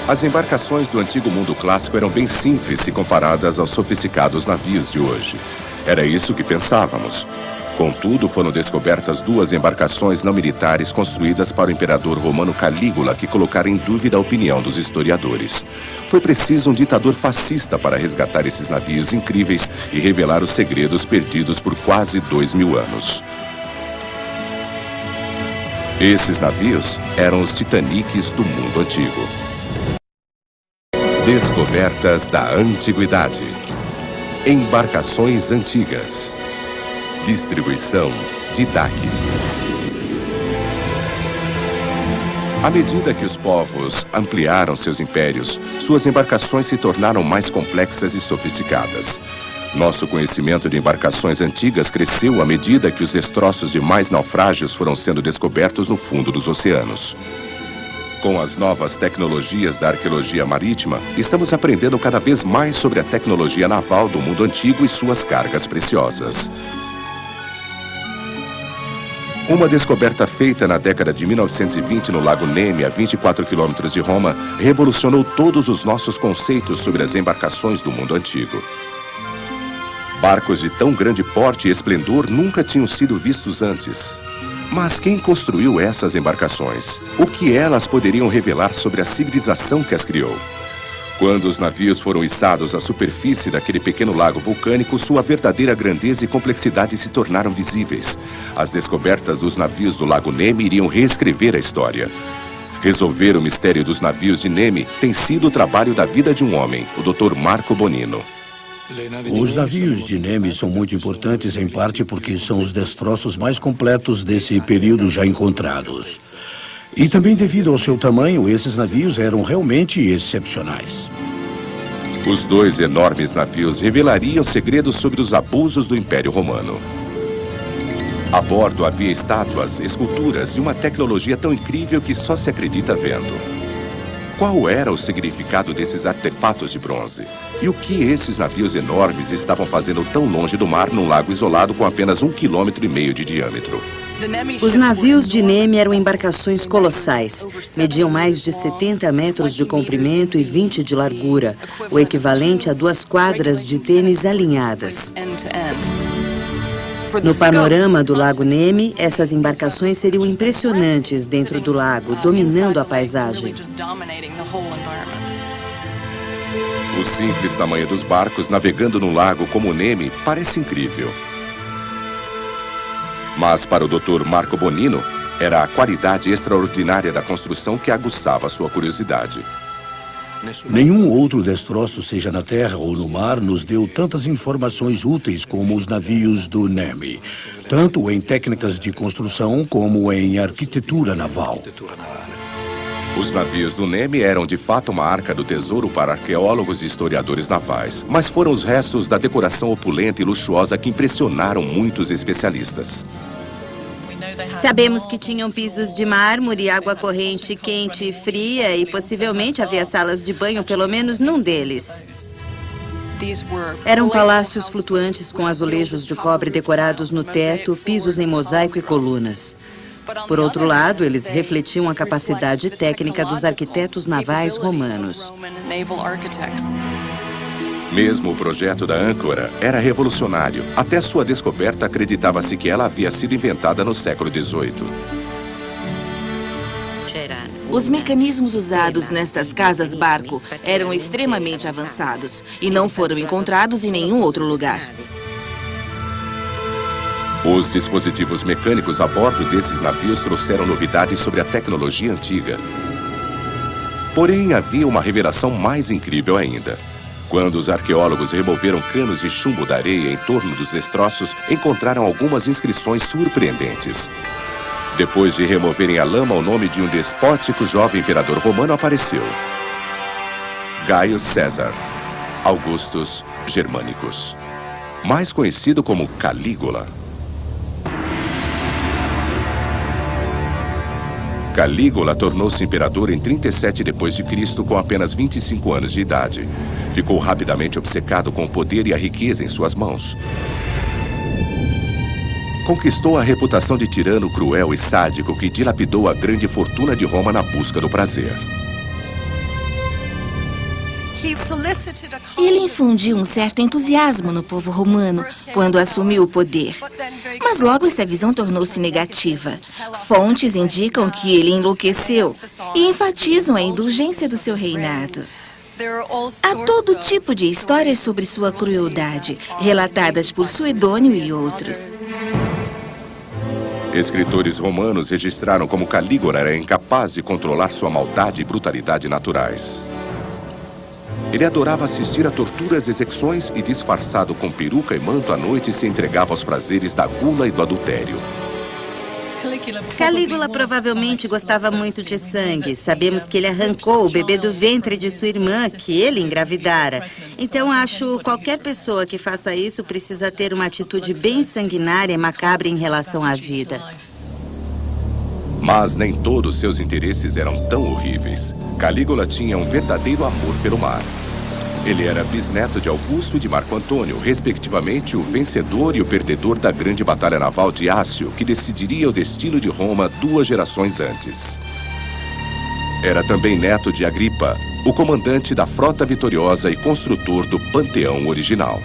As embarcações do antigo mundo clássico eram bem simples se comparadas aos sofisticados navios de hoje. Era isso que pensávamos. Contudo, foram descobertas duas embarcações não militares construídas para o imperador romano Calígula que colocaram em dúvida a opinião dos historiadores. Foi preciso um ditador fascista para resgatar esses navios incríveis e revelar os segredos perdidos por quase 2000 anos. Esses navios eram os Titanics do mundo antigo. Descobertas da Antiguidade. Embarcações antigas. Distribuição DIDAC. À medida que os povos ampliaram seus impérios, suas embarcações se tornaram mais complexas e sofisticadas. Nosso conhecimento de embarcações antigas cresceu à medida que os destroços de mais naufrágios foram sendo descobertos no fundo dos oceanos. Com as novas tecnologias da arqueologia marítima, estamos aprendendo cada vez mais sobre a tecnologia naval do mundo antigo e suas cargas preciosas. Uma descoberta feita na década de 1920 no Lago Nemi, a 24 quilômetros de Roma, revolucionou todos os nossos conceitos sobre as embarcações do mundo antigo. Barcos de tão grande porte e esplendor nunca tinham sido vistos antes. Mas quem construiu essas embarcações? O que elas poderiam revelar sobre a civilização que as criou? Quando os navios foram içados à superfície daquele pequeno lago vulcânico, sua verdadeira grandeza e complexidade se tornaram visíveis. As descobertas dos navios do Lago Nemi iriam reescrever a história. Resolver o mistério dos navios de Nemi tem sido o trabalho da vida de um homem, o Dr. Marco Bonino. Os navios de Nemi são muito importantes em parte porque são os destroços mais completos desse período já encontrados. E também devido ao seu tamanho, esses navios eram realmente excepcionais. Os dois enormes navios revelariam segredos sobre os abusos do Império Romano. A bordo havia estátuas, esculturas e uma tecnologia tão incrível que só se acredita vendo. Qual era o significado desses artefatos de bronze? E o que esses navios enormes estavam fazendo tão longe do mar num lago isolado com apenas 1,5 km de diâmetro? Os navios de Nemi eram embarcações colossais. Mediam mais de 70 metros de comprimento e 20 de largura, o equivalente a 2 quadras de tênis alinhadas. No panorama do Lago Nemi, essas embarcações seriam impressionantes dentro do lago, dominando a paisagem. O simples tamanho dos barcos navegando num lago como o Nemi parece incrível. Mas para o Dr. Marco Bonino, era a qualidade extraordinária da construção que aguçava sua curiosidade. Nenhum outro destroço, seja na terra ou no mar, nos deu tantas informações úteis como os navios do Nemi, tanto em técnicas de construção como em arquitetura naval. Os navios do Nemi eram de fato uma arca do tesouro para arqueólogos e historiadores navais, mas foram os restos da decoração opulenta e luxuosa que impressionaram muitos especialistas. Sabemos que tinham pisos de mármore, água corrente quente e fria e possivelmente havia salas de banho, pelo menos num deles. Eram palácios flutuantes com azulejos de cobre decorados no teto, pisos em mosaico e colunas. Por outro lado, eles refletiam a capacidade técnica dos arquitetos navais romanos. Mesmo o projeto da âncora era revolucionário. Até sua descoberta, acreditava-se que ela havia sido inventada no século XVIII. Os mecanismos usados nestas casas-barco eram extremamente avançados e não foram encontrados em nenhum outro lugar. Os dispositivos mecânicos a bordo desses navios trouxeram novidades sobre a tecnologia antiga. Porém, havia uma revelação mais incrível ainda. Quando os arqueólogos removeram canos de chumbo da areia em torno dos destroços, encontraram algumas inscrições surpreendentes. Depois de removerem a lama, o nome de um despótico jovem imperador romano apareceu: Gaius César Augustus Germanicus, mais conhecido como Calígula. Calígula tornou-se imperador em 37 d.C. com apenas 25 anos de idade. Ficou rapidamente obcecado com o poder e a riqueza em suas mãos. Conquistou a reputação de tirano cruel e sádico que dilapidou a grande fortuna de Roma na busca do prazer. Ele infundiu um certo entusiasmo no povo romano quando assumiu o poder. Mas logo essa visão tornou-se negativa. Fontes indicam que ele enlouqueceu e enfatizam a indulgência do seu reinado. Há todo tipo de histórias sobre sua crueldade, relatadas por Suedônio e outros. Escritores romanos registraram como Calígula era incapaz de controlar sua maldade e brutalidade naturais. Ele adorava assistir a torturas, execuções e, disfarçado com peruca e manto à noite, se entregava aos prazeres da gula e do adultério. Calígula provavelmente gostava muito de sangue. Sabemos que ele arrancou o bebê do ventre de sua irmã, que ele engravidara. Então, acho que qualquer pessoa que faça isso precisa ter uma atitude bem sanguinária e macabra em relação à vida. Mas nem todos seus interesses eram tão horríveis. Calígula tinha um verdadeiro amor pelo mar. Ele era bisneto de Augusto e de Marco Antônio, respectivamente o vencedor e o perdedor da grande batalha naval de Ácio, que decidiria o destino de Roma 2 gerações antes. Era também neto de Agripa, o comandante da frota vitoriosa e construtor do Panteão original.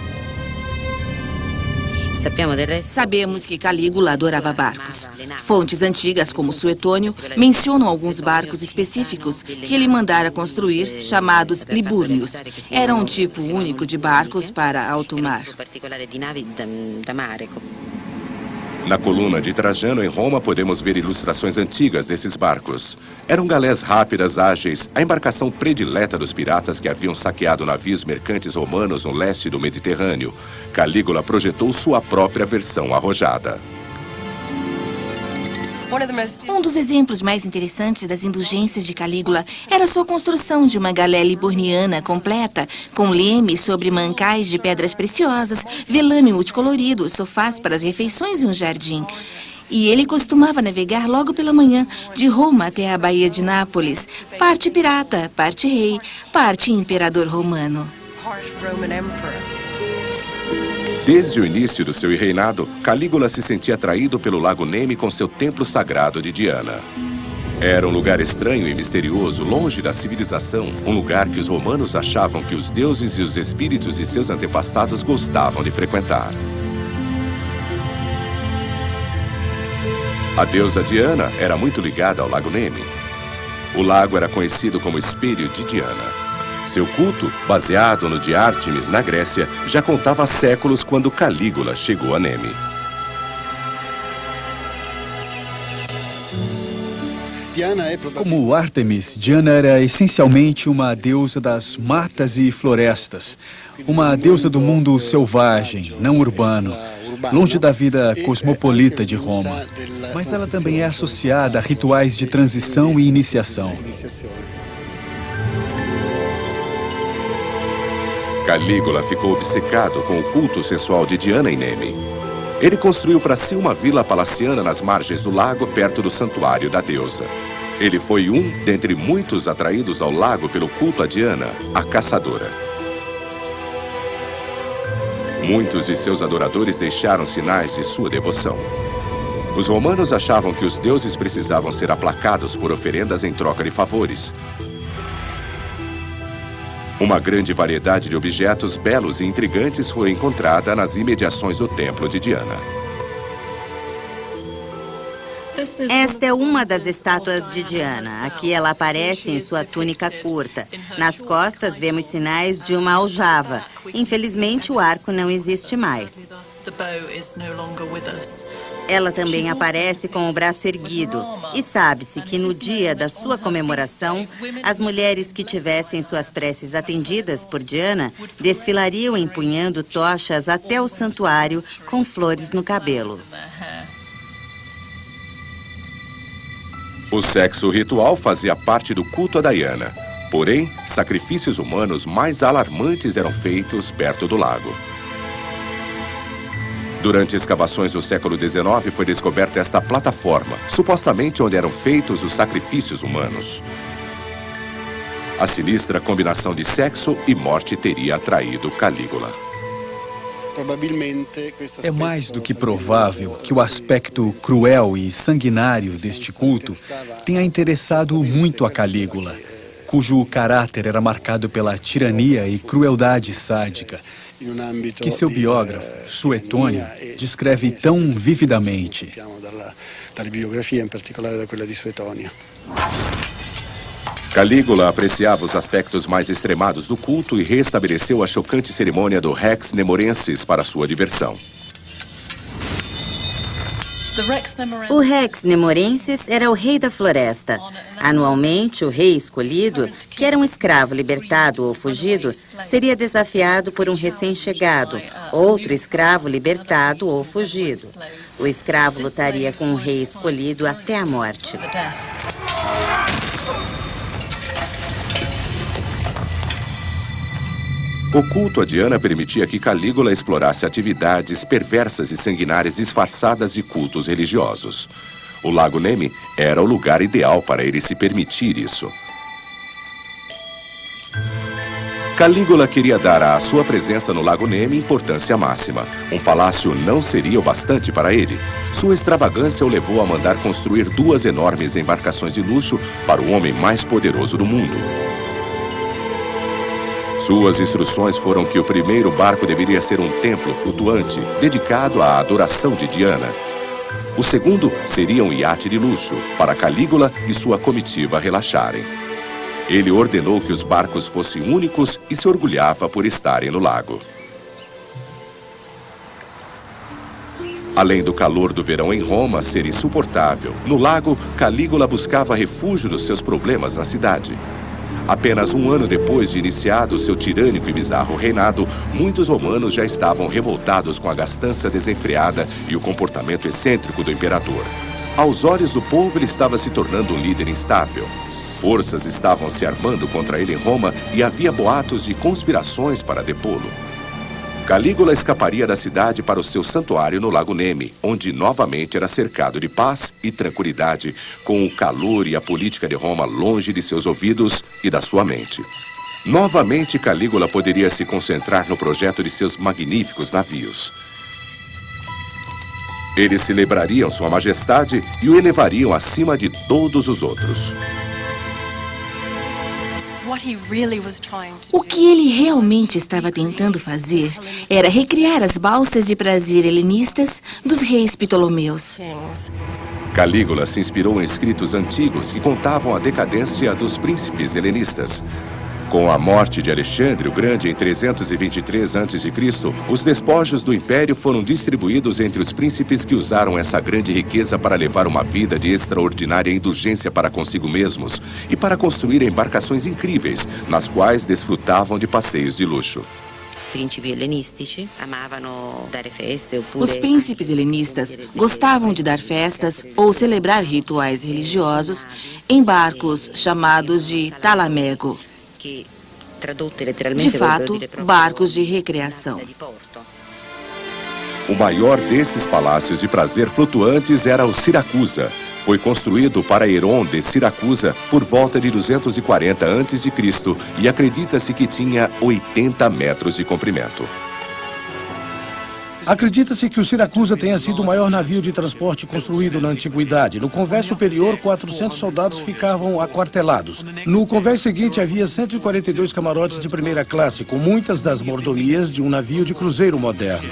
Sabemos que Calígula adorava barcos. Fontes antigas, como Suetônio, mencionam alguns barcos específicos que ele mandara construir, chamados libúrnios. Era um tipo único de barcos para alto mar. Na coluna de Trajano, em Roma, podemos ver ilustrações antigas desses barcos. Eram galés rápidas, ágeis, a embarcação predileta dos piratas que haviam saqueado navios mercantes romanos no leste do Mediterrâneo. Calígula projetou sua própria versão arrojada. Um dos exemplos mais interessantes das indulgências de Calígula era sua construção de uma galé liburniana completa, com leme sobre mancais de pedras preciosas, velame multicolorido, sofás para as refeições e um jardim. E ele costumava navegar logo pela manhã, de Roma até a Baía de Nápoles, parte pirata, parte rei, parte imperador romano. Desde o início do seu reinado, Calígula se sentia atraído pelo lago Nemi com seu templo sagrado de Diana. Era um lugar estranho e misterioso, longe da civilização, um lugar que os romanos achavam que os deuses e os espíritos de seus antepassados gostavam de frequentar. A deusa Diana era muito ligada ao lago Nemi. O lago era conhecido como Espelho de Diana. Seu culto, baseado no de Ártemis, na Grécia, já contava séculos quando Calígula chegou a Nemi. Como Ártemis, Diana era essencialmente uma deusa das matas e florestas. Uma deusa do mundo selvagem, não urbano, longe da vida cosmopolita de Roma. Mas ela também é associada a rituais de transição e iniciação. Calígula ficou obcecado com o culto sensual de Diana em Nemi. Ele construiu para si uma vila palaciana nas margens do lago, perto do santuário da deusa. Ele foi um dentre muitos atraídos ao lago pelo culto a Diana, a caçadora. Muitos de seus adoradores deixaram sinais de sua devoção. Os romanos achavam que os deuses precisavam ser aplacados por oferendas em troca de favores. Uma grande variedade de objetos belos e intrigantes foi encontrada nas imediações do templo de Diana. Esta é uma das estátuas de Diana. Aqui ela aparece em sua túnica curta. Nas costas vemos sinais de uma aljava. Infelizmente, o arco não existe mais. Ela também aparece com o braço erguido. E sabe-se que no dia da sua comemoração, as mulheres que tivessem suas preces atendidas por Diana desfilariam empunhando tochas até o santuário com flores no cabelo. O sexo ritual fazia parte do culto a Diana. Porém, sacrifícios humanos mais alarmantes eram feitos perto do lago. Durante escavações do século XIX, foi descoberta esta plataforma, supostamente onde eram feitos os sacrifícios humanos. A sinistra combinação de sexo e morte teria atraído Calígula. É mais do que provável que o aspecto cruel e sanguinário deste culto tenha interessado muito a Calígula. cujo caráter era marcado pela tirania e crueldade sádica, que seu biógrafo, Suetônio, descreve tão vividamente. Calígula apreciava os aspectos mais extremados do culto e reestabeleceu a chocante cerimônia do Rex Nemorensis para sua diversão. O Rex Nemorensis era o rei da floresta. Anualmente, o rei escolhido, que era um escravo libertado ou fugido, seria desafiado por um recém-chegado, outro escravo libertado ou fugido. O escravo lutaria com o rei escolhido até a morte. O culto a Diana permitia que Calígula explorasse atividades perversas e sanguinárias disfarçadas de cultos religiosos. O Lago Nemi era o lugar ideal para ele se permitir isso. Calígula queria dar à sua presença no Lago Nemi importância máxima. Um palácio não seria o bastante para ele. Sua extravagância o levou a mandar construir 2 enormes embarcações de luxo para o homem mais poderoso do mundo. Suas instruções foram que o primeiro barco deveria ser um templo flutuante, dedicado à adoração de Diana. O segundo seria um iate de luxo, para Calígula e sua comitiva relaxarem. Ele ordenou que os barcos fossem únicos e se orgulhava por estarem no lago. Além do calor do verão em Roma ser insuportável, no lago, Calígula buscava refúgio dos seus problemas na cidade. Apenas um ano depois de iniciado seu tirânico e bizarro reinado, muitos romanos já estavam revoltados com a gastança desenfreada e o comportamento excêntrico do imperador. Aos olhos do povo, ele estava se tornando um líder instável. Forças estavam se armando contra ele em Roma e havia boatos de conspirações para depô-lo. Calígula escaparia da cidade para o seu santuário no Lago Nemi, onde novamente era cercado de paz e tranquilidade, com o calor e a política de Roma longe de seus ouvidos e da sua mente. Novamente, Calígula poderia se concentrar no projeto de seus magníficos navios. Eles celebrariam sua majestade e o elevariam acima de todos os outros. O que ele realmente estava tentando fazer era recriar as balsas de prazer helenistas dos reis Ptolomeus. Calígula se inspirou em escritos antigos que contavam a decadência dos príncipes helenistas. Com a morte de Alexandre o Grande em 323 a.C., os despojos do império foram distribuídos entre os príncipes que usaram essa grande riqueza para levar uma vida de extraordinária indulgência para consigo mesmos e para construir embarcações incríveis, nas quais desfrutavam de passeios de luxo. Os príncipes helenistas gostavam de dar festas ou celebrar rituais religiosos em barcos chamados de talamego. De fato, barcos de recreação. O maior desses palácios de prazer flutuantes era o Siracusa. Foi construído para Herón de Siracusa por volta de 240 a.C. e acredita-se que tinha 80 metros de comprimento. Acredita-se que o Siracusa tenha sido o maior navio de transporte construído na antiguidade. No convés superior, 400 soldados ficavam aquartelados. No convés seguinte, havia 142 camarotes de primeira classe, com muitas das mordomias de um navio de cruzeiro moderno.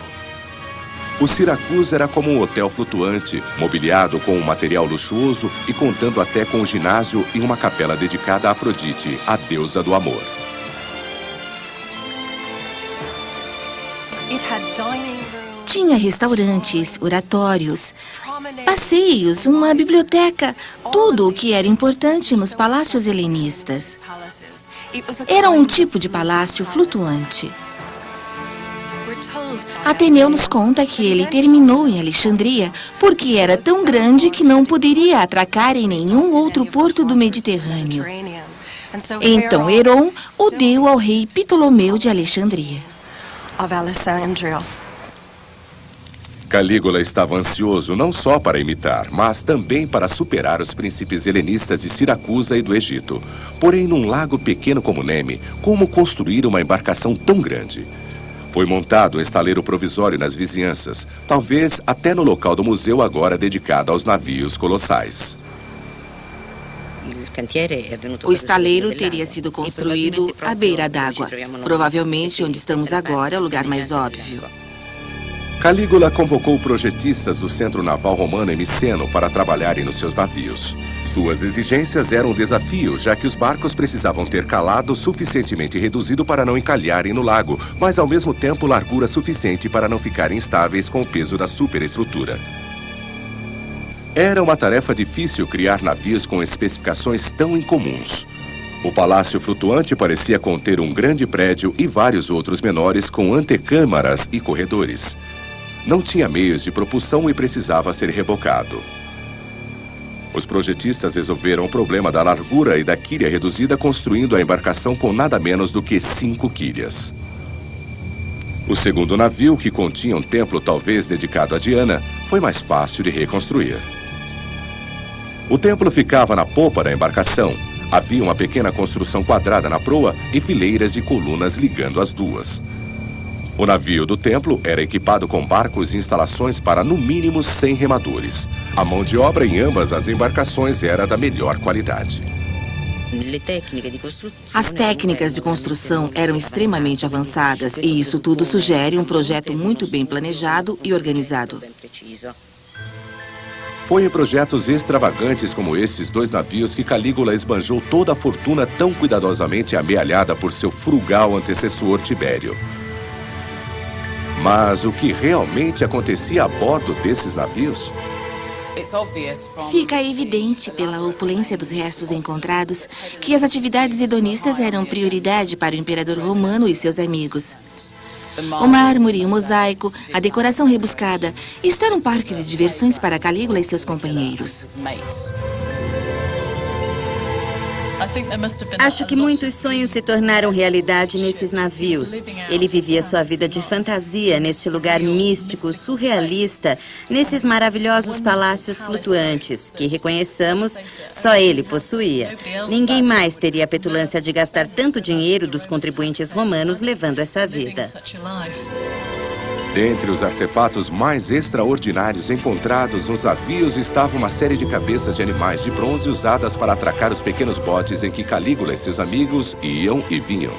O Siracusa era como um hotel flutuante, mobiliado com um material luxuoso e contando até com um ginásio e uma capela dedicada a Afrodite, a deusa do amor. Tinha restaurantes, oratórios, passeios, uma biblioteca, tudo o que era importante nos palácios helenistas. Era um tipo de palácio flutuante. Ateneu nos conta que ele terminou em Alexandria porque era tão grande que não poderia atracar em nenhum outro porto do Mediterrâneo. Então Herón o deu ao rei Ptolomeu de Alexandria. Calígula estava ansioso não só para imitar, mas também para superar os príncipes helenistas de Siracusa e do Egito. Porém, num lago pequeno como Nemi, como construir uma embarcação tão grande? Foi montado um estaleiro provisório nas vizinhanças, talvez até no local do museu agora dedicado aos navios colossais. O estaleiro teria sido construído à beira d'água. Provavelmente onde estamos agora é o lugar mais óbvio. Calígula convocou projetistas do Centro Naval Romano em Miceno para trabalharem nos seus navios. Suas exigências eram um desafio, já que os barcos precisavam ter calado suficientemente reduzido para não encalharem no lago, mas ao mesmo tempo largura suficiente para não ficarem instáveis com o peso da superestrutura. Era uma tarefa difícil criar navios com especificações tão incomuns. O palácio flutuante parecia conter um grande prédio e vários outros menores com antecâmaras e corredores. Não tinha meios de propulsão e precisava ser rebocado. Os projetistas resolveram o problema da largura e da quilha reduzida construindo a embarcação com nada menos do que 5 quilhas. O segundo navio, que continha um templo talvez dedicado a Diana, foi mais fácil de reconstruir. O templo ficava na popa da embarcação. Havia uma pequena construção quadrada na proa e fileiras de colunas ligando as duas. O navio do templo era equipado com barcos e instalações para, no mínimo, 100 remadores. A mão de obra em ambas as embarcações era da melhor qualidade. As técnicas de construção eram extremamente avançadas e isso tudo sugere um projeto muito bem planejado e organizado. Foi em projetos extravagantes como esses 2 navios que Calígula esbanjou toda a fortuna tão cuidadosamente amealhada por seu frugal antecessor Tibério. Mas o que realmente acontecia a bordo desses navios? Fica evidente pela opulência dos restos encontrados que as atividades hedonistas eram prioridade para o imperador romano e seus amigos. O mármore, o mosaico, a decoração rebuscada. Isto era um parque de diversões para Calígula e seus companheiros. Acho que muitos sonhos se tornaram realidade nesses navios. Ele vivia sua vida de fantasia neste lugar místico, surrealista, nesses maravilhosos palácios flutuantes, que, reconheçamos, só ele possuía. Ninguém mais teria a petulância de gastar tanto dinheiro dos contribuintes romanos levando essa vida. Dentre os artefatos mais extraordinários encontrados nos navios estava uma série de cabeças de animais de bronze usadas para atracar os pequenos botes em que Calígula e seus amigos iam e vinham.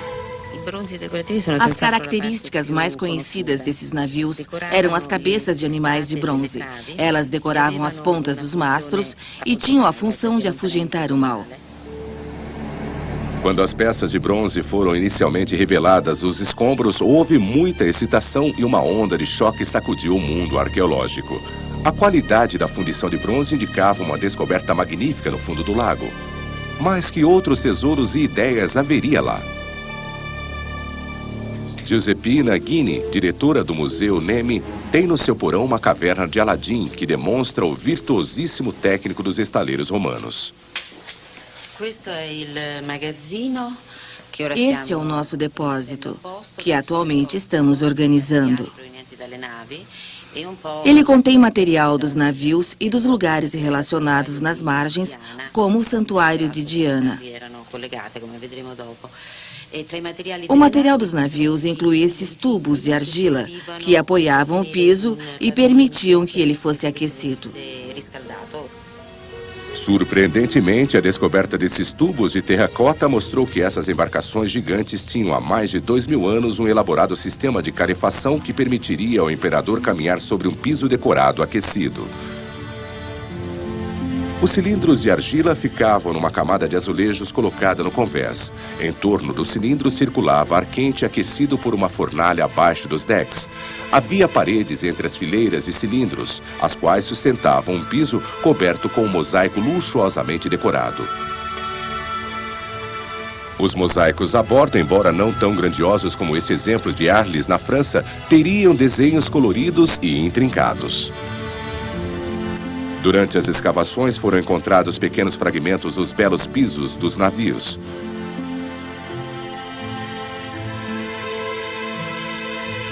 As características mais conhecidas desses navios eram as cabeças de animais de bronze. Elas decoravam as pontas dos mastros e tinham a função de afugentar o mal. Quando as peças de bronze foram inicialmente reveladas dos escombros, houve muita excitação e uma onda de choque sacudiu o mundo arqueológico. A qualidade da fundição de bronze indicava uma descoberta magnífica no fundo do lago. Mas que outros tesouros e ideias haveria lá? Giuseppina Ghini, diretora do Museu Nemi, tem no seu porão uma caverna de Aladim que demonstra o virtuosíssimo técnico dos estaleiros romanos. Este é o nosso depósito, que atualmente estamos organizando. Ele contém material dos navios e dos lugares relacionados nas margens, como o Santuário de Diana. O material dos navios inclui esses tubos de argila que apoiavam o piso e permitiam que ele fosse aquecido. Surpreendentemente, a descoberta desses tubos de terracota mostrou que essas embarcações gigantes tinham há mais de 2.000 anos um elaborado sistema de calefação que permitiria ao imperador caminhar sobre um piso decorado aquecido. Os cilindros de argila ficavam numa camada de azulejos colocada no convés. Em torno do cilindro circulava ar quente aquecido por uma fornalha abaixo dos decks. Havia paredes entre as fileiras de cilindros, as quais sustentavam um piso coberto com um mosaico luxuosamente decorado. Os mosaicos a bordo, embora não tão grandiosos como esse exemplo de Arles na França, teriam desenhos coloridos e intrincados. Durante as escavações foram encontrados pequenos fragmentos dos belos pisos dos navios.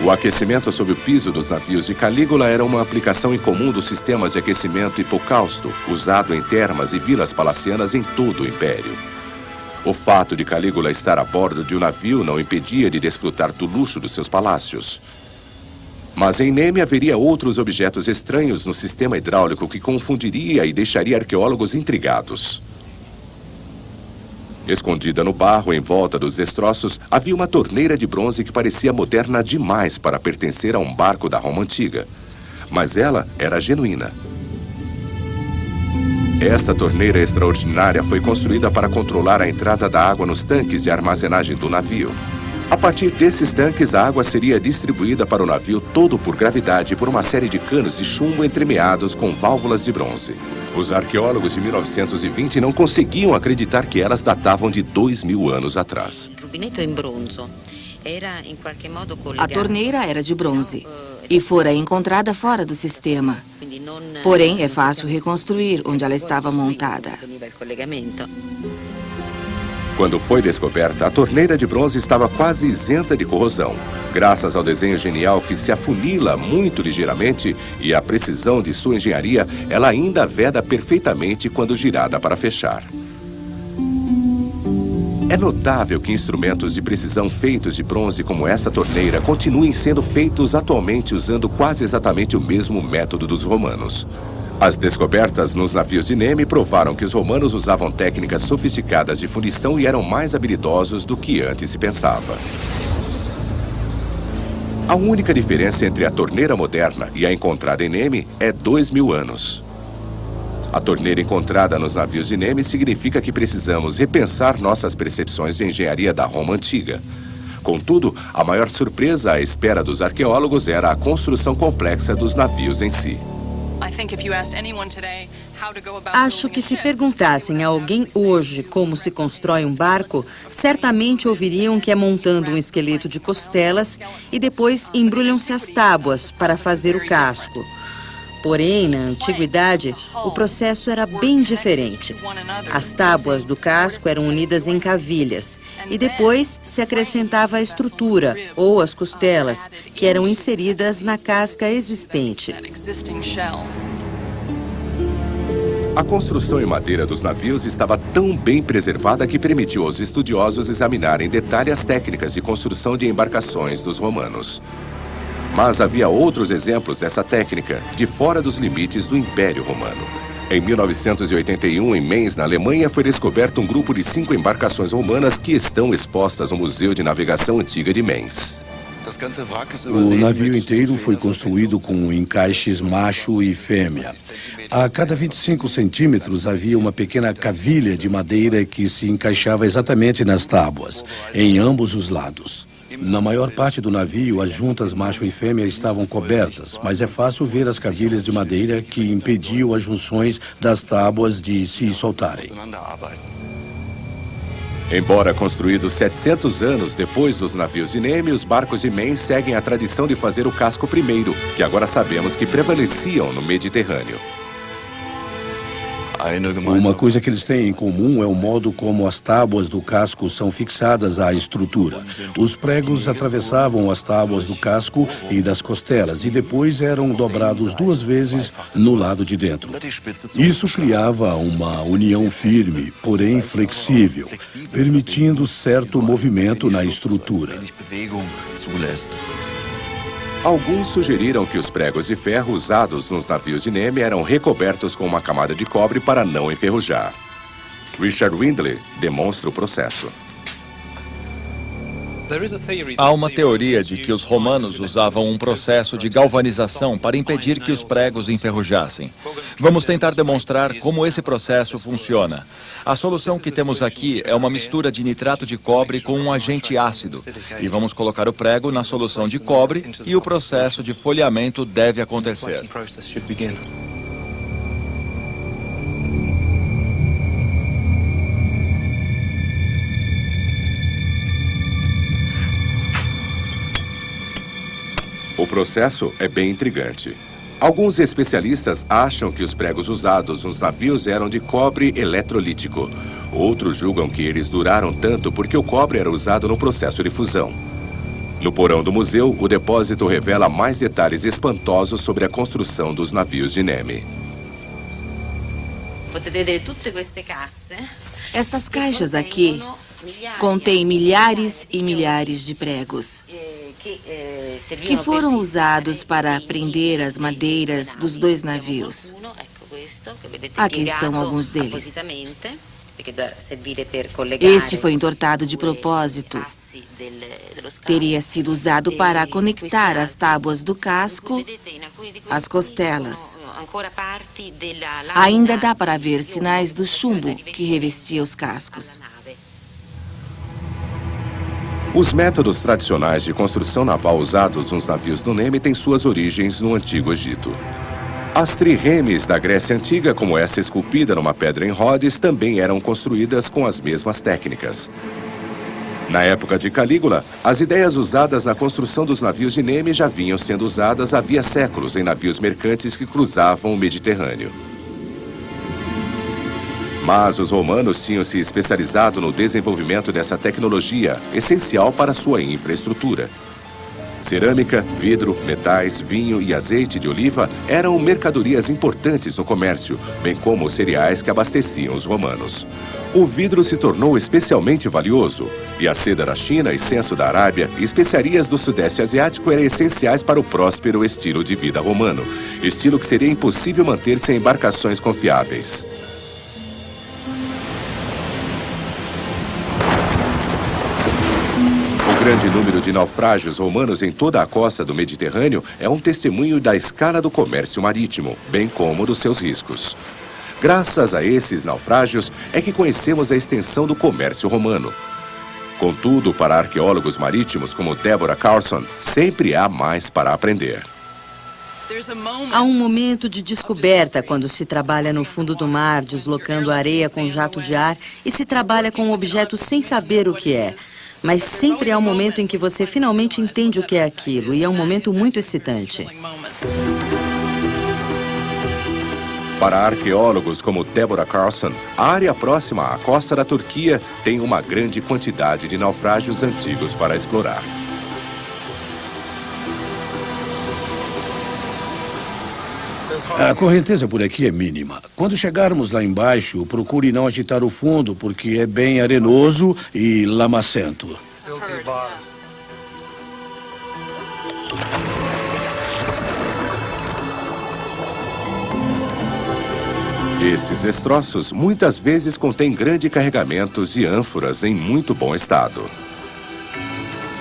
O aquecimento sob o piso dos navios de Calígula era uma aplicação incomum dos sistemas de aquecimento hipocausto, usado em termas e vilas palacianas em todo o Império. O fato de Calígula estar a bordo de um navio não impedia de desfrutar do luxo dos seus palácios. Mas em Nemi haveria outros objetos estranhos no sistema hidráulico que confundiria e deixaria arqueólogos intrigados. Escondida no barro em volta dos destroços, havia uma torneira de bronze que parecia moderna demais para pertencer a um barco da Roma antiga. Mas ela era genuína. Esta torneira extraordinária foi construída para controlar a entrada da água nos tanques de armazenagem do navio. A partir desses tanques, a água seria distribuída para o navio todo por gravidade por uma série de canos de chumbo entremeados com válvulas de bronze. Os arqueólogos de 1920 não conseguiam acreditar que elas datavam de 2000 anos atrás. A torneira era de bronze e fora encontrada fora do sistema. Porém, é fácil reconstruir onde ela estava montada. Quando foi descoberta, a torneira de bronze estava quase isenta de corrosão, graças ao desenho genial que se afunila muito ligeiramente e à precisão de sua engenharia, ela ainda veda perfeitamente quando girada para fechar. É notável que instrumentos de precisão feitos de bronze como essa torneira continuem sendo feitos atualmente usando quase exatamente o mesmo método dos romanos. As descobertas nos navios de Neme provaram que os romanos usavam técnicas sofisticadas de fundição e eram mais habilidosos do que antes se pensava. A única diferença entre a torneira moderna e a encontrada em Neme é 2000 anos. A torneira encontrada nos navios de Neme significa que precisamos repensar nossas percepções de engenharia da Roma antiga. Contudo, a maior surpresa à espera dos arqueólogos era a construção complexa dos navios em si. Acho que se perguntassem a alguém hoje como se constrói um barco, certamente ouviriam que é montando um esqueleto de costelas e depois embrulham-se as tábuas para fazer o casco. Porém, na antiguidade, o processo era bem diferente. As tábuas do casco eram unidas em cavilhas e depois se acrescentava a estrutura ou as costelas, que eram inseridas na casca existente. A construção em madeira dos navios estava tão bem preservada que permitiu aos estudiosos examinarem em detalhe as técnicas de construção de embarcações dos romanos. Mas havia outros exemplos dessa técnica, de fora dos limites do Império Romano. Em 1981, em Mainz, na Alemanha, foi descoberto um grupo de 5 embarcações romanas que estão expostas no Museu de Navegação Antiga de Mainz. O navio inteiro foi construído com encaixes macho e fêmea. A cada 25 centímetros havia uma pequena cavilha de madeira que se encaixava exatamente nas tábuas, em ambos os lados. Na maior parte do navio, as juntas macho e fêmea estavam cobertas, mas é fácil ver as cavilhas de madeira que impediam as junções das tábuas de se soltarem. Embora construídos 700 anos depois dos navios de Neme, os barcos de Mainz seguem a tradição de fazer o casco primeiro, que agora sabemos que prevaleciam no Mediterrâneo. Uma coisa que eles têm em comum é o modo como as tábuas do casco são fixadas à estrutura. Os pregos atravessavam as tábuas do casco e das costelas e depois eram dobrados 2 vezes no lado de dentro. Isso criava uma união firme, porém flexível, permitindo certo movimento na estrutura. Alguns sugeriram que os pregos de ferro usados nos navios de Neme eram recobertos com uma camada de cobre para não enferrujar. Richard Windley demonstra o processo. Há uma teoria de que os romanos usavam um processo de galvanização para impedir que os pregos enferrujassem. Vamos tentar demonstrar como esse processo funciona. A solução que temos aqui é uma mistura de nitrato de cobre com um agente ácido. E vamos colocar o prego na solução de cobre e o processo de folheamento deve acontecer. O processo é bem intrigante. Alguns especialistas acham que os pregos usados nos navios eram de cobre eletrolítico. Outros julgam que eles duraram tanto porque o cobre era usado no processo de fusão. No porão do museu, o depósito revela mais detalhes espantosos sobre a construção dos navios de Neme. Estas caixas aqui contêm milhares e milhares de pregos que foram usados para prender as madeiras dos 2 navios. Aqui estão alguns deles. Este foi entortado de propósito. Teria sido usado para conectar as tábuas do casco às costelas. Ainda dá para ver sinais do chumbo que revestia os cascos. Os métodos tradicionais de construção naval usados nos navios do Neme têm suas origens no Antigo Egito. As triremes da Grécia Antiga, como essa esculpida numa pedra em Rhodes, também eram construídas com as mesmas técnicas. Na época de Calígula, as ideias usadas na construção dos navios de Neme já vinham sendo usadas havia séculos em navios mercantes que cruzavam o Mediterrâneo. Mas os romanos tinham se especializado no desenvolvimento dessa tecnologia, essencial para sua infraestrutura. Cerâmica, vidro, metais, vinho e azeite de oliva eram mercadorias importantes no comércio, bem como os cereais que abasteciam os romanos. O vidro se tornou especialmente valioso, e a seda da China, incenso da Arábia e especiarias do Sudeste Asiático eram essenciais para o próspero estilo de vida romano, estilo que seria impossível manter sem embarcações confiáveis. O grande número de naufrágios romanos em toda a costa do Mediterrâneo é um testemunho da escala do comércio marítimo, bem como dos seus riscos. Graças a esses naufrágios é que conhecemos a extensão do comércio romano. Contudo, para arqueólogos marítimos como Deborah Carlson, sempre há mais para aprender. Há um momento de descoberta quando se trabalha no fundo do mar, deslocando areia com jato de ar e se trabalha com um objeto sem saber o que é. Mas sempre há um momento em que você finalmente entende o que é aquilo, e é um momento muito excitante. Para arqueólogos como Deborah Carlson, a área próxima à costa da Turquia tem uma grande quantidade de naufrágios antigos para explorar. A correnteza por aqui é mínima. Quando chegarmos lá embaixo, procure não agitar o fundo, porque é bem arenoso e lamacento. Esses destroços muitas vezes contêm grandes carregamentos de ânforas em muito bom estado.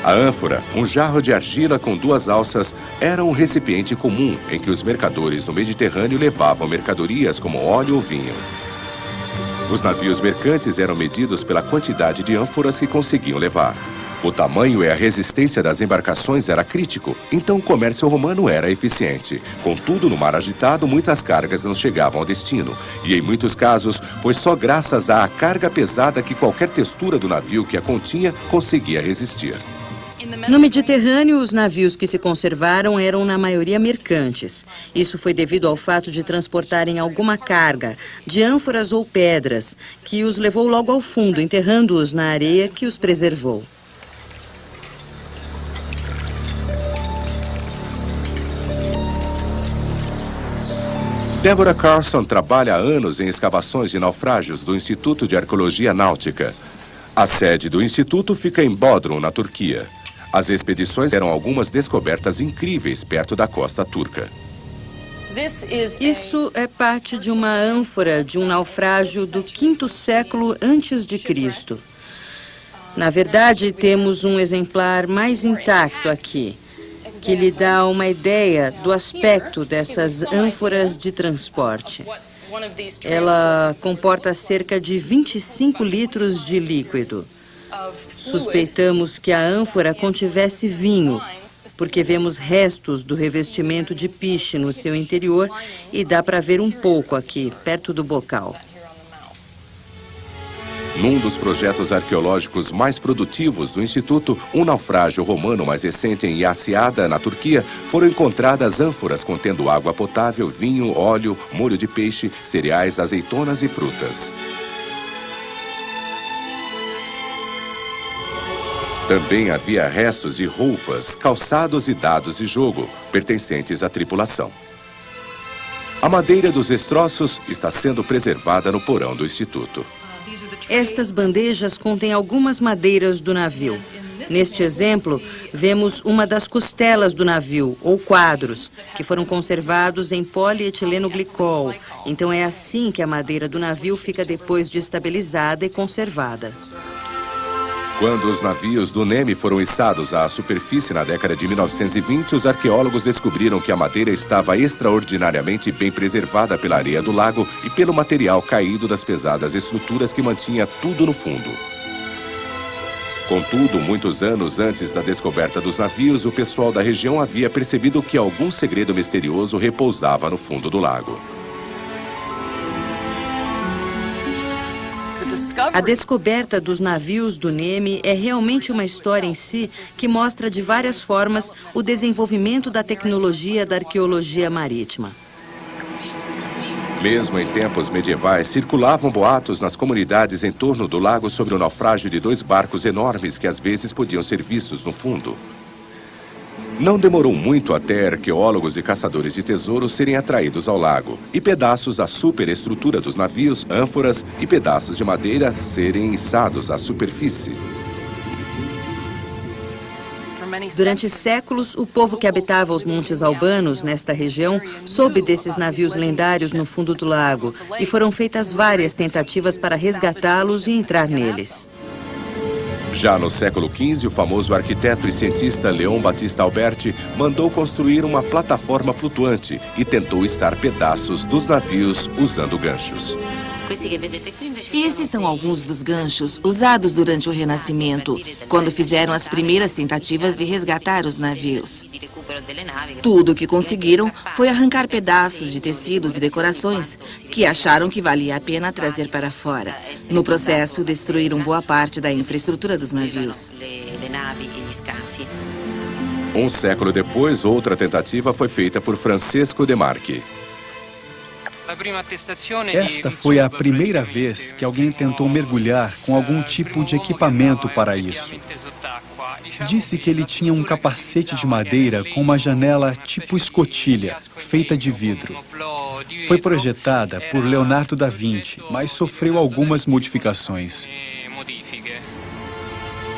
A ânfora, um jarro de argila com duas alças, era um recipiente comum em que os mercadores no Mediterrâneo levavam mercadorias como óleo ou vinho. Os navios mercantes eram medidos pela quantidade de ânforas que conseguiam levar. O tamanho e a resistência das embarcações era crítico, então o comércio romano era eficiente. Contudo, no mar agitado, muitas cargas não chegavam ao destino. E em muitos casos, foi só graças à carga pesada que qualquer textura do navio que a continha conseguia resistir. No Mediterrâneo, os navios que se conservaram eram, na maioria, mercantes. Isso foi devido ao fato de transportarem alguma carga, de ânforas ou pedras, que os levou logo ao fundo, enterrando-os na areia que os preservou. Deborah Carlson trabalha há anos em escavações de naufrágios do Instituto de Arqueologia Náutica. A sede do instituto fica em Bodrum, na Turquia. As expedições eram algumas descobertas incríveis perto da costa turca. Isso é parte de uma ânfora de um naufrágio do 5º século antes de Cristo. Na verdade, temos um exemplar mais intacto aqui, que lhe dá uma ideia do aspecto dessas ânforas de transporte. Ela comporta cerca de 25 litros de líquido. Suspeitamos que a ânfora contivesse vinho, porque vemos restos do revestimento de piche no seu interior e dá para ver um pouco aqui, perto do bocal. Num dos projetos arqueológicos mais produtivos do Instituto, um naufrágio romano mais recente em Yassiada, na Turquia, foram encontradas ânforas contendo água potável, vinho, óleo, molho de peixe, cereais, azeitonas e frutas. Também havia restos de roupas, calçados e dados de jogo, pertencentes à tripulação. A madeira dos destroços está sendo preservada no porão do Instituto. Estas bandejas contêm algumas madeiras do navio. Neste exemplo, vemos uma das costelas do navio, ou quadros, que foram conservados em polietileno glicol. Então é assim que a madeira do navio fica depois de estabilizada e conservada. Quando os navios do NEMI foram içados à superfície na década de 1920, os arqueólogos descobriram que a madeira estava extraordinariamente bem preservada pela areia do lago e pelo material caído das pesadas estruturas que mantinha tudo no fundo. Contudo, muitos anos antes da descoberta dos navios, o pessoal da região havia percebido que algum segredo misterioso repousava no fundo do lago. A descoberta dos navios do NEMI é realmente uma história em si que mostra de várias formas o desenvolvimento da tecnologia da arqueologia marítima. Mesmo em tempos medievais, circulavam boatos nas comunidades em torno do lago sobre o naufrágio de 2 barcos enormes que às vezes podiam ser vistos no fundo. Não demorou muito até arqueólogos e caçadores de tesouros serem atraídos ao lago e pedaços da superestrutura dos navios, ânforas e pedaços de madeira serem içados à superfície. Durante séculos, o povo que habitava os Montes Albanos, nesta região, soube desses navios lendários no fundo do lago e foram feitas várias tentativas para resgatá-los e entrar neles. Já no século XV, o famoso arquiteto e cientista Leon Battista Alberti mandou construir uma plataforma flutuante e tentou içar pedaços dos navios usando ganchos. Esses são alguns dos ganchos usados durante o Renascimento, quando fizeram as primeiras tentativas de resgatar os navios. Tudo o que conseguiram foi arrancar pedaços de tecidos e decorações que acharam que valia a pena trazer para fora. No processo, destruíram boa parte da infraestrutura dos navios. Um século depois, outra tentativa foi feita por Francesco De Marchi. Esta foi a primeira vez que alguém tentou mergulhar com algum tipo de equipamento para isso. Disse que ele tinha um capacete de madeira com uma janela tipo escotilha, feita de vidro. Foi projetada por Leonardo da Vinci, mas sofreu algumas modificações.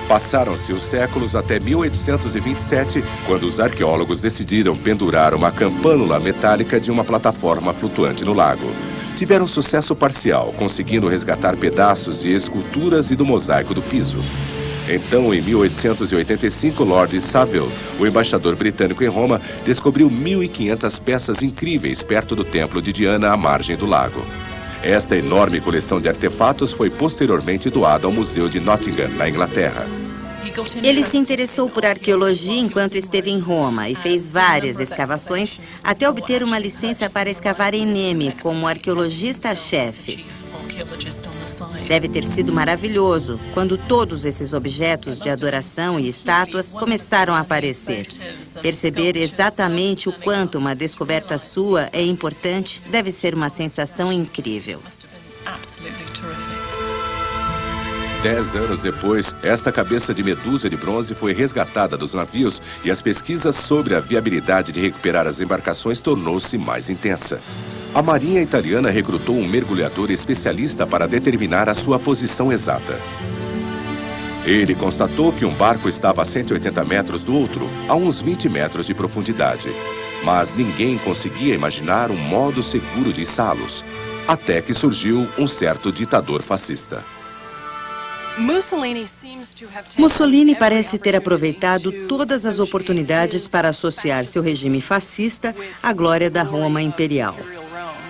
Passaram-se os séculos até 1827, quando os arqueólogos decidiram pendurar uma campânula metálica de uma plataforma flutuante no lago. Tiveram sucesso parcial, conseguindo resgatar pedaços de esculturas e do mosaico do piso. Então, em 1885, Lord Saville, o embaixador britânico em Roma, descobriu 1.500 peças incríveis perto do templo de Diana, à margem do lago. Esta enorme coleção de artefatos foi posteriormente doada ao Museu de Nottingham, na Inglaterra. Ele se interessou por arqueologia enquanto esteve em Roma e fez várias escavações até obter uma licença para escavar em NEMI como arqueologista-chefe. Deve ter sido maravilhoso quando todos esses objetos de adoração e estátuas começaram a aparecer. Perceber exatamente o quanto uma descoberta sua é importante deve ser uma sensação incrível. 10 anos depois, esta cabeça de medusa de bronze foi resgatada dos navios e as pesquisas sobre a viabilidade de recuperar as embarcações tornou-se mais intensa. A Marinha Italiana recrutou um mergulhador especialista para determinar a sua posição exata. Ele constatou que um barco estava a 180 metros do outro, a uns 20 metros de profundidade. Mas ninguém conseguia imaginar um modo seguro de içá-los, até que surgiu um certo ditador fascista. Mussolini parece ter aproveitado todas as oportunidades para associar seu regime fascista à glória da Roma imperial.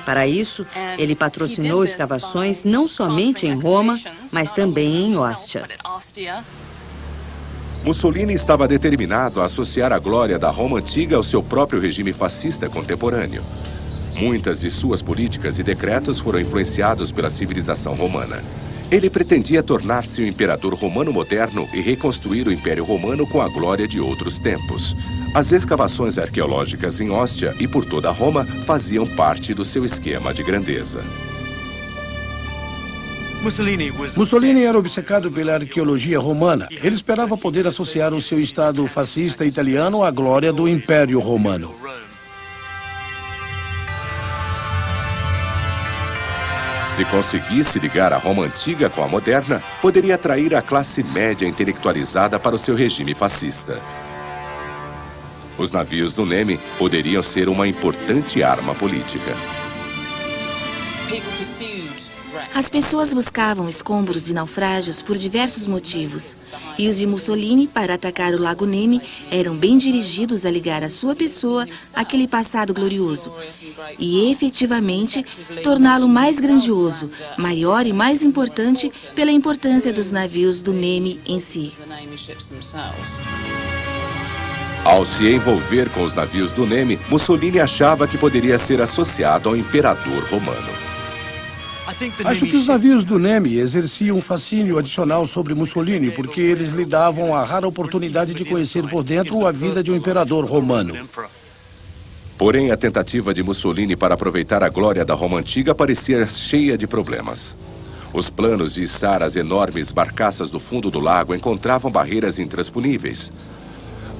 Para isso, ele patrocinou escavações não somente em Roma, mas também em Ostia. Mussolini estava determinado a associar a glória da Roma antiga ao seu próprio regime fascista contemporâneo. Muitas de suas políticas e decretos foram influenciados pela civilização romana. Ele pretendia tornar-se o imperador romano moderno e reconstruir o Império Romano com a glória de outros tempos. As escavações arqueológicas em Ostia e por toda Roma faziam parte do seu esquema de grandeza. Mussolini era obcecado pela arqueologia romana. Ele esperava poder associar o seu Estado fascista italiano à glória do Império Romano. Se conseguisse ligar a Roma antiga com a moderna, poderia atrair a classe média intelectualizada para o seu regime fascista. Os navios do Nemi poderiam ser uma importante arma política. As pessoas buscavam escombros de naufrágios por diversos motivos. E os de Mussolini, para atacar o Lago Nemi, eram bem dirigidos a ligar a sua pessoa àquele passado glorioso. E, efetivamente, torná-lo mais grandioso, maior e mais importante pela importância dos navios do Nemi em si. Ao se envolver com os navios do Nemi, Mussolini achava que poderia ser associado ao imperador romano. Acho que os navios do Nemi exerciam um fascínio adicional sobre Mussolini, porque eles lhe davam a rara oportunidade de conhecer por dentro a vida de um imperador romano. Porém, a tentativa de Mussolini para aproveitar a glória da Roma antiga parecia cheia de problemas. Os planos de içar as enormes barcaças do fundo do lago encontravam barreiras intransponíveis.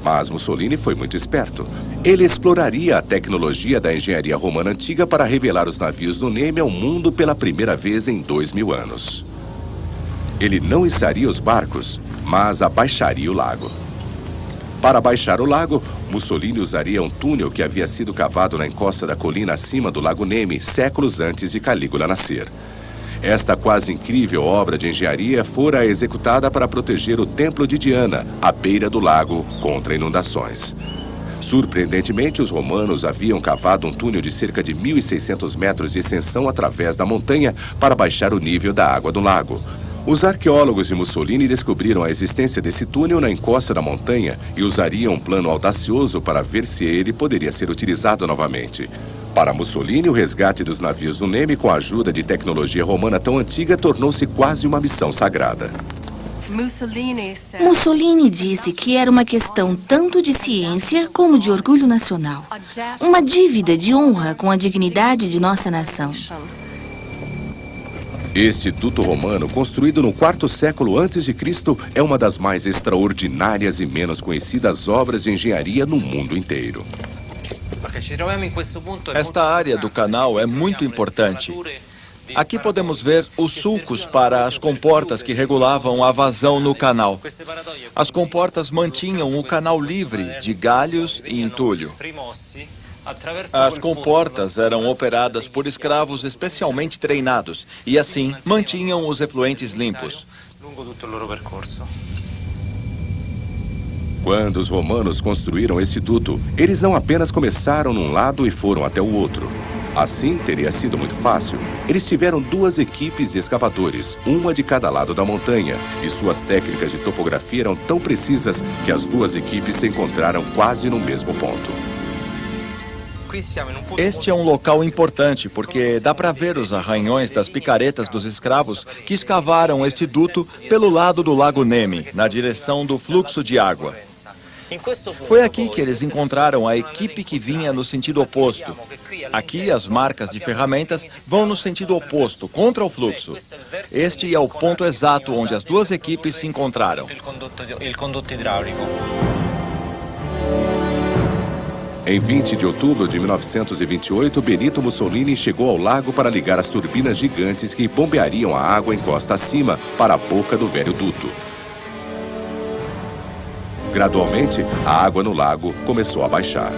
Mas Mussolini foi muito esperto. Ele exploraria a tecnologia da engenharia romana antiga para revelar os navios do Nemi ao mundo pela primeira vez em 2000 anos. Ele não içaria os barcos, mas abaixaria o lago. Para abaixar o lago, Mussolini usaria um túnel que havia sido cavado na encosta da colina acima do Lago Nemi, séculos antes de Calígula nascer. Esta quase incrível obra de engenharia fora executada para proteger o Templo de Diana, à beira do lago, contra inundações. Surpreendentemente, os romanos haviam cavado um túnel de cerca de 1.600 metros de extensão através da montanha para baixar o nível da água do lago. Os arqueólogos de Mussolini descobriram a existência desse túnel na encosta da montanha e usariam um plano audacioso para ver se ele poderia ser utilizado novamente. Para Mussolini, o resgate dos navios do Nemi com a ajuda de tecnologia romana tão antiga tornou-se quase uma missão sagrada. Mussolini disse que era uma questão tanto de ciência como de orgulho nacional. Uma dívida de honra com a dignidade de nossa nação. Este duto romano, construído no IV século a.C., é uma das mais extraordinárias e menos conhecidas obras de engenharia no mundo inteiro. Esta área do canal é muito importante. Aqui podemos ver os sulcos para as comportas que regulavam a vazão no canal. As comportas mantinham o canal livre de galhos e entulho. As comportas eram operadas por escravos especialmente treinados e, assim, mantinham os efluentes limpos. Quando os romanos construíram este duto, eles não apenas começaram num lado e foram até o outro. Assim, teria sido muito fácil. Eles tiveram duas equipes de escavadores, uma de cada lado da montanha, e suas técnicas de topografia eram tão precisas que as duas equipes se encontraram quase no mesmo ponto. Este é um local importante porque dá para ver os arranhões das picaretas dos escravos que escavaram este duto pelo lado do Lago Nemi, na direção do fluxo de água. Foi aqui que eles encontraram a equipe que vinha no sentido oposto. Aqui, as marcas de ferramentas vão no sentido oposto, contra o fluxo. Este é o ponto exato onde as duas equipes se encontraram. Em 20 de outubro de 1928, Benito Mussolini chegou ao lago para ligar as turbinas gigantes que bombeariam a água em costa acima para a boca do velho duto. Gradualmente, a água no lago começou a baixar.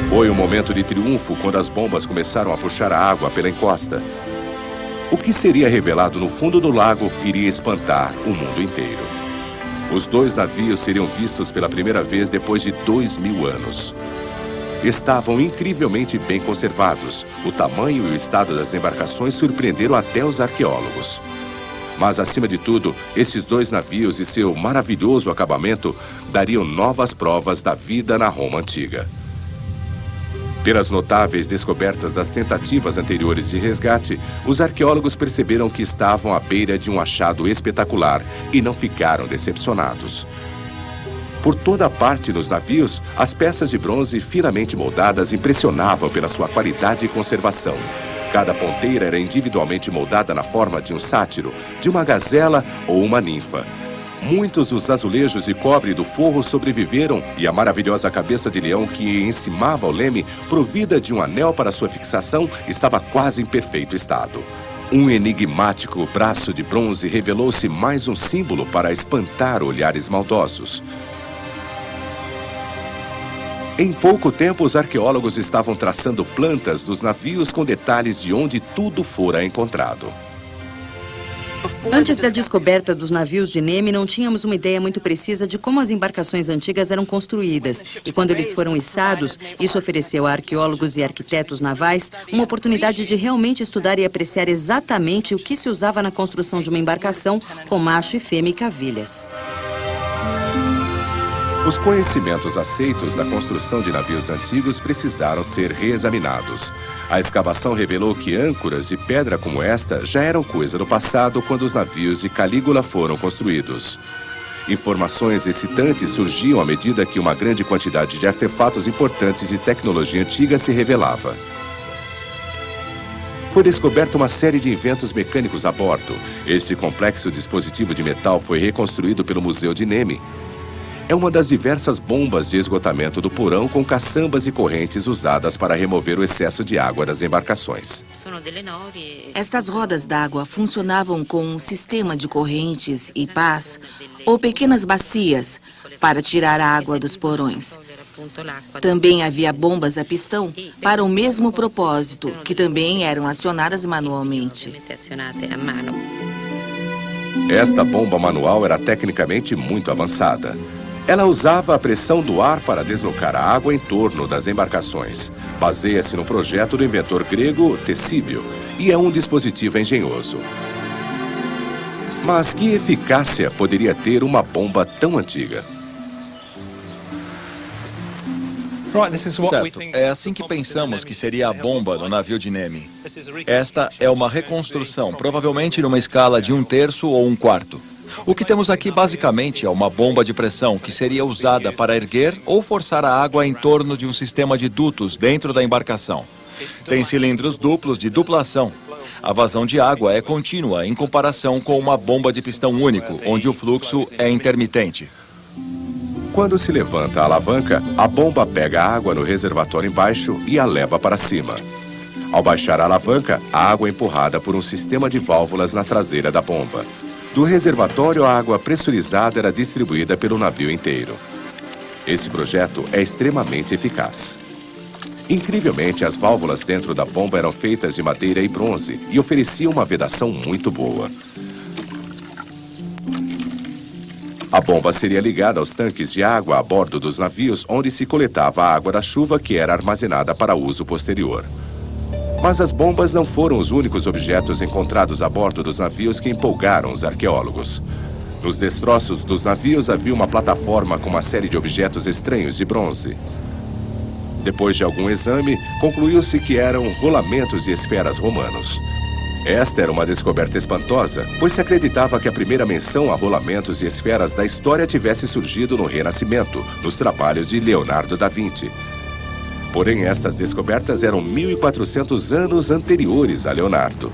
Foi um momento de triunfo quando as bombas começaram a puxar a água pela encosta. O que seria revelado no fundo do lago iria espantar o mundo inteiro. Os dois navios seriam vistos pela primeira vez depois de 2000 anos. Estavam incrivelmente bem conservados. O tamanho e o estado das embarcações surpreenderam até os arqueólogos. Mas, acima de tudo, esses dois navios e seu maravilhoso acabamento dariam novas provas da vida na Roma antiga. Pelas notáveis descobertas das tentativas anteriores de resgate, os arqueólogos perceberam que estavam à beira de um achado espetacular e não ficaram decepcionados. Por toda a parte nos navios, as peças de bronze finamente moldadas impressionavam pela sua qualidade e conservação. Cada ponteira era individualmente moldada na forma de um sátiro, de uma gazela ou uma ninfa. Muitos dos azulejos de cobre do forro sobreviveram e a maravilhosa cabeça de leão que encimava o leme, provida de um anel para sua fixação, estava quase em perfeito estado. Um enigmático braço de bronze revelou-se mais um símbolo para espantar olhares maldosos. Em pouco tempo, os arqueólogos estavam traçando plantas dos navios com detalhes de onde tudo fora encontrado. Antes da descoberta dos navios de Nemi, não tínhamos uma ideia muito precisa de como as embarcações antigas eram construídas. E quando eles foram içados, isso ofereceu a arqueólogos e arquitetos navais uma oportunidade de realmente estudar e apreciar exatamente o que se usava na construção de uma embarcação com macho e fêmea e cavilhas. Os conhecimentos aceitos da construção de navios antigos precisaram ser reexaminados. A escavação revelou que âncoras de pedra como esta já eram coisa do passado quando os navios de Calígula foram construídos. Informações excitantes surgiam à medida que uma grande quantidade de artefatos importantes de tecnologia antiga se revelava. Foi descoberta uma série de inventos mecânicos a bordo. Este complexo dispositivo de metal foi reconstruído pelo Museu de Nemi. É uma das diversas bombas de esgotamento do porão com caçambas e correntes usadas para remover o excesso de água das embarcações. Estas rodas d'água funcionavam com um sistema de correntes e pás ou pequenas bacias para tirar a água dos porões. Também havia bombas a pistão para o mesmo propósito, que também eram acionadas manualmente. Esta bomba manual era tecnicamente muito avançada. Ela usava a pressão do ar para deslocar a água em torno das embarcações. Baseia-se no projeto do inventor grego Tesíbio e é um dispositivo engenhoso. Mas que eficácia poderia ter uma bomba tão antiga? Certo, é assim que pensamos que seria a bomba no navio de Nemi. Esta é uma reconstrução, provavelmente numa escala de 1/3 ou 1/4. O que temos aqui basicamente é uma bomba de pressão que seria usada para erguer ou forçar a água em torno de um sistema de dutos dentro da embarcação. Tem cilindros duplos de duplação. A vazão de água é contínua em comparação com uma bomba de pistão único, onde o fluxo é intermitente. Quando se levanta a alavanca, a bomba pega a água no reservatório embaixo e a leva para cima. Ao baixar a alavanca, a água é empurrada por um sistema de válvulas na traseira da bomba. Do reservatório, a água pressurizada era distribuída pelo navio inteiro. Esse projeto é extremamente eficaz. Incrivelmente, as válvulas dentro da bomba eram feitas de madeira e bronze e ofereciam uma vedação muito boa. A bomba seria ligada aos tanques de água a bordo dos navios, onde se coletava a água da chuva que era armazenada para uso posterior. Mas as bombas não foram os únicos objetos encontrados a bordo dos navios que empolgaram os arqueólogos. Nos destroços dos navios havia uma plataforma com uma série de objetos estranhos de bronze. Depois de algum exame, concluiu-se que eram rolamentos de esferas romanos. Esta era uma descoberta espantosa, pois se acreditava que a primeira menção a rolamentos e esferas da história tivesse surgido no Renascimento, nos trabalhos de Leonardo da Vinci. Porém, estas descobertas eram 1400 anos anteriores a Leonardo.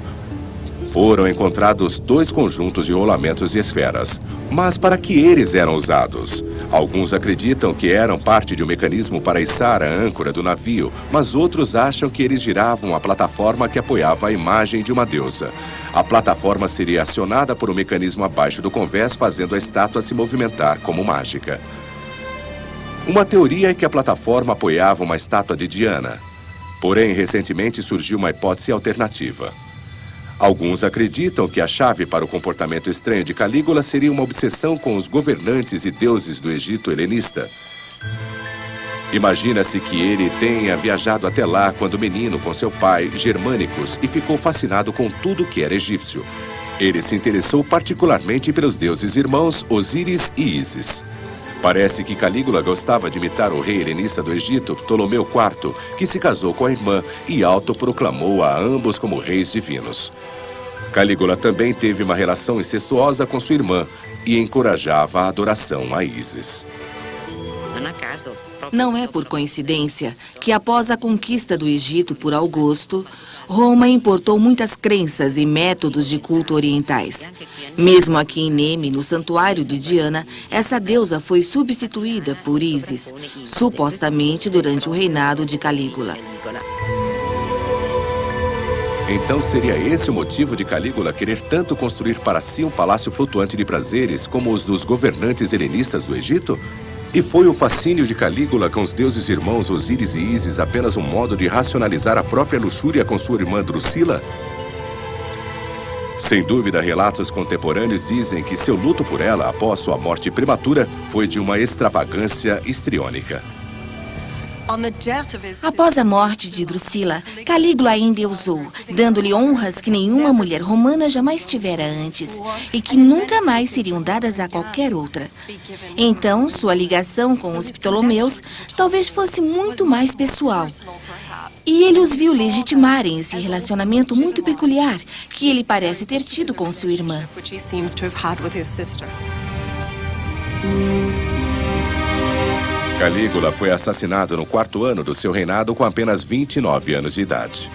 Foram encontrados 2 conjuntos de rolamentos de esferas. Mas para que eles eram usados? Alguns acreditam que eram parte de um mecanismo para içar a âncora do navio, mas outros acham que eles giravam a plataforma que apoiava a imagem de uma deusa. A plataforma seria acionada por um mecanismo abaixo do convés, fazendo a estátua se movimentar como mágica. Uma teoria é que a plataforma apoiava uma estátua de Diana. Porém, recentemente surgiu uma hipótese alternativa. Alguns acreditam que a chave para o comportamento estranho de Calígula seria uma obsessão com os governantes e deuses do Egito helenista. Imagina-se que ele tenha viajado até lá quando menino com seu pai, Germânicos, e ficou fascinado com tudo que era egípcio. Ele se interessou particularmente pelos deuses irmãos Osíris e Ísis. Parece que Calígula gostava de imitar o rei helenista do Egito, Ptolomeu IV, que se casou com a irmã e autoproclamou a ambos como reis divinos. Calígula também teve uma relação incestuosa com sua irmã e encorajava a adoração a Ísis. Não é por coincidência que após a conquista do Egito por Augusto, Roma importou muitas crenças e métodos de culto orientais. Mesmo aqui em Nemi, no santuário de Diana, essa deusa foi substituída por Ísis, supostamente durante o reinado de Calígula. Então seria esse o motivo de Calígula querer tanto construir para si um palácio flutuante de prazeres como os dos governantes helenistas do Egito? E foi o fascínio de Calígula com os deuses irmãos Osíris e Ísis apenas um modo de racionalizar a própria luxúria com sua irmã Drusila? Sem dúvida, relatos contemporâneos dizem que seu luto por ela após sua morte prematura foi de uma extravagância histriônica. Após a morte de Drusila, Calígula a endeusou, dando-lhe honras que nenhuma mulher romana jamais tivera antes e que nunca mais seriam dadas a qualquer outra. Então, sua ligação com os Ptolomeus talvez fosse muito mais pessoal. E ele os viu legitimarem esse relacionamento muito peculiar que ele parece ter tido com sua irmã. Calígula foi assassinado no 4º ano do seu reinado com apenas 29 anos de idade.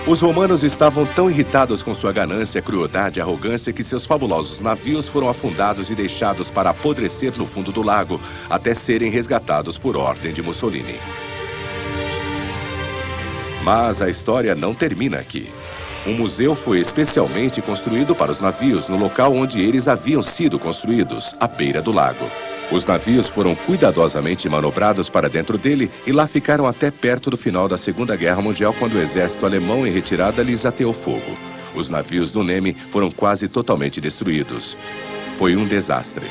Os romanos estavam tão irritados com sua ganância, crueldade e arrogância que seus fabulosos navios foram afundados e deixados para apodrecer no fundo do lago, até serem resgatados por ordem de Mussolini. Mas a história não termina aqui. Um museu foi especialmente construído para os navios no local onde eles haviam sido construídos, à beira do lago. Os navios foram cuidadosamente manobrados para dentro dele e lá ficaram até perto do final da Segunda Guerra Mundial, quando o exército alemão em retirada lhes ateou fogo. Os navios do Nemi foram quase totalmente destruídos. Foi um desastre.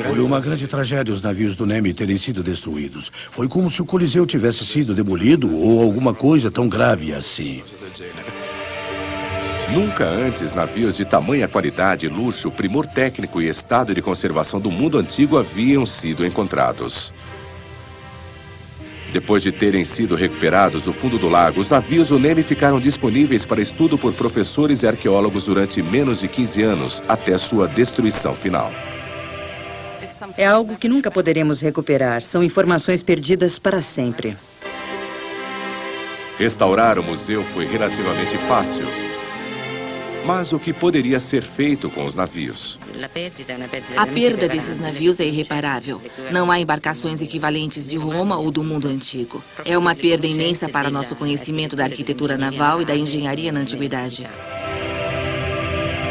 Foi uma grande tragédia os navios do Nemi terem sido destruídos. Foi como se o Coliseu tivesse sido demolido ou alguma coisa tão grave assim. Nunca antes navios de tamanha qualidade, luxo, primor técnico e estado de conservação do mundo antigo haviam sido encontrados. Depois de terem sido recuperados do fundo do lago, os navios do Nemi ficaram disponíveis para estudo por professores e arqueólogos durante menos de 15 anos, até sua destruição final. É algo que nunca poderemos recuperar. São informações perdidas para sempre. Restaurar o museu foi relativamente fácil. Mas o que poderia ser feito com os navios? A perda desses navios é irreparável. Não há embarcações equivalentes de Roma ou do mundo antigo. É uma perda imensa para nosso conhecimento da arquitetura naval e da engenharia na antiguidade.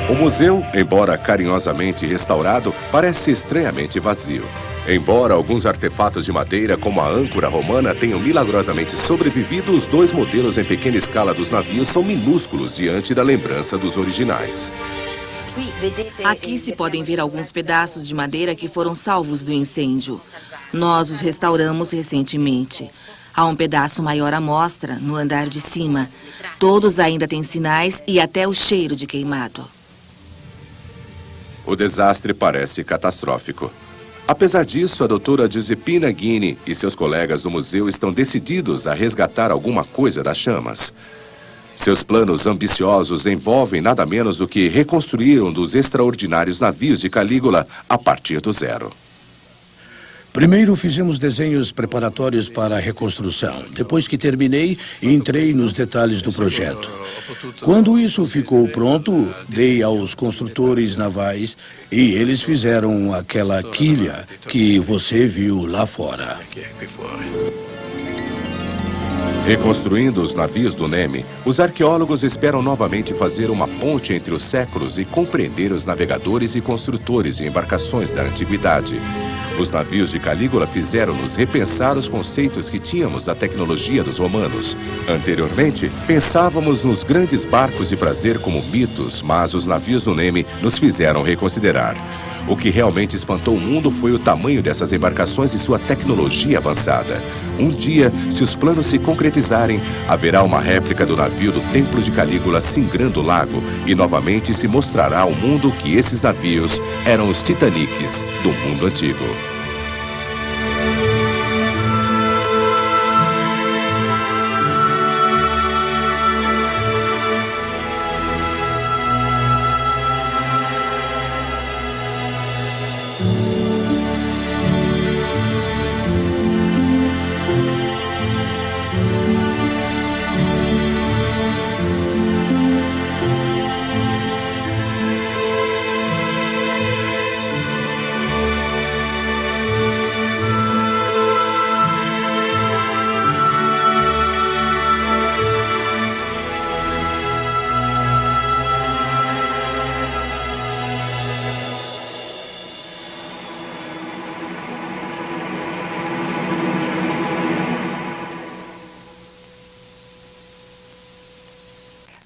O museu, embora carinhosamente restaurado, parece estranhamente vazio. Embora alguns artefatos de madeira, como a âncora romana, tenham milagrosamente sobrevivido, os dois modelos em pequena escala dos navios são minúsculos diante da lembrança dos originais. Aqui se podem ver alguns pedaços de madeira que foram salvos do incêndio. Nós os restauramos recentemente. Há um pedaço maior à mostra, no andar de cima. Todos ainda têm sinais e até o cheiro de queimado. O desastre parece catastrófico. Apesar disso, a doutora Giuseppina Ghini e seus colegas do museu estão decididos a resgatar alguma coisa das chamas. Seus planos ambiciosos envolvem nada menos do que reconstruir um dos extraordinários navios de Calígula a partir do zero. Primeiro fizemos desenhos preparatórios para a reconstrução. Depois que terminei, entrei nos detalhes do projeto. Quando isso ficou pronto, dei aos construtores navais e eles fizeram aquela quilha que você viu lá fora. Reconstruindo os navios do Nemi, os arqueólogos esperam novamente fazer uma ponte entre os séculos e compreender os navegadores e construtores de embarcações da antiguidade. Os navios de Calígula fizeram-nos repensar os conceitos que tínhamos da tecnologia dos romanos. Anteriormente, pensávamos nos grandes barcos de prazer como mitos, mas os navios do Nemi nos fizeram reconsiderar. O que realmente espantou o mundo foi o tamanho dessas embarcações e sua tecnologia avançada. Um dia, se os planos se concretizarem, haverá uma réplica do navio do Templo de Calígula singrando o lago e novamente se mostrará ao mundo que esses navios eram os Titanics do mundo antigo.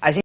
A gente